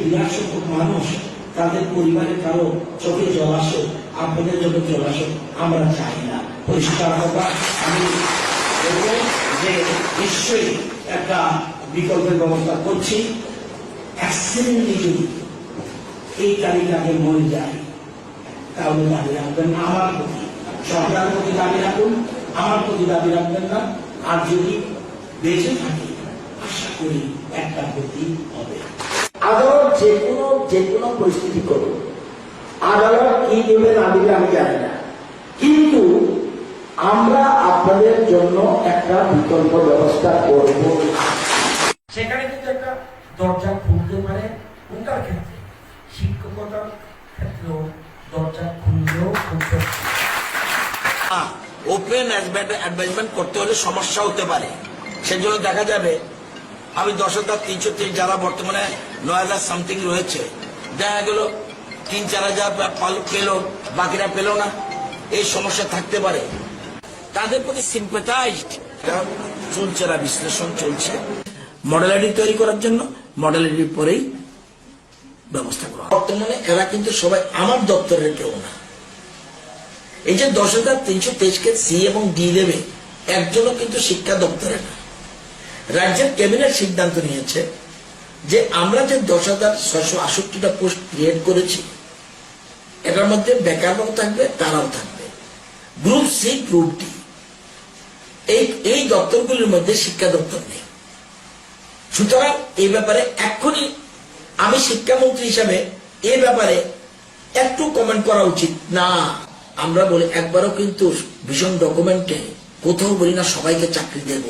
বিরাট সংখ্যক মানুষ তাদের পরিবারের কারো চোখে জল আসে, আপনাদের চোখে জল আসে, আমরা চাই না। পরিষ্কার হবার আমি বলবো যে নিশ্চয়ই একটা বিকল্পের ব্যবস্থা করছি। অ্যাক্সিডেন্টলি যদি এই তালিকাকে মরে যায় তাহলে দাবি রাখবেন না আমার প্রতি, সরকারের প্রতি দাবি রাখুন, আমার প্রতি দাবি রাখবেন না। আর যদি বেঁচে থাকি আশা করি একটা গতি হবে। আদালত যে কোনো পরিস্থিতি করুন, আদালত কি দেবে না দেবে আমি জানি না, কিন্তু আমরা আপনাদের জন্য একটা বিকল্প ব্যবস্থা করব। সেখানে কিন্তু একটা দরজা খুলতে পারে, কোনটার ক্ষেত্রে শিক্ষকতার ক্ষেত্রেও দরজা খুললেও খুলতে পারে। ওপেন অ্যাডভাইজমেন্ট করতে হলে সমস্যা হতে পারে, সেজন্য দেখা যাবে আমি 10,330 যারা বর্তমানে 9,000 সামথিং রয়েছে, দেখা গেল 3-4,000 পেল, বাকিরা পেল না, এই সমস্যা থাকতে পারে। তাদের প্রতি সিম্পাথাইজড চলছে না, বিশ্লেষণ চলছে মডেলিটি তৈরি করার জন্য, মডেলিটির পরেই ব্যবস্থা করা। বর্তমানে এরা কিন্তু সবাই আমার দপ্তরের কেউ না। এই যে 10,323কে সি এবং ডি দেবে, একজনও কিন্তু শিক্ষা দপ্তরে না। রাজ্যের ক্যাবিনেট সিদ্ধান্ত নিয়েছে যে আমরা যে 10,668টা পোস্ট ক্রিয়েট করেছি, এটার মধ্যে বেকাররাও থাকবে, তারাও থাকবে। গ্রুপ সি, গ্রুপ ডি, এই দপ্তরগুলির মধ্যে শিক্ষা দপ্তর নেই। সুতরাং এই ব্যাপারে এক্ষুনি আমি শিক্ষামন্ত্রী হিসাবে এই ব্যাপারে একটু কমেন্ট করা উচিত না। আমরা বলি একবারও কিন্তু ভীষণ ডকুমেন্টে কোথাও বলি না সবাইকে চাকরি দেব।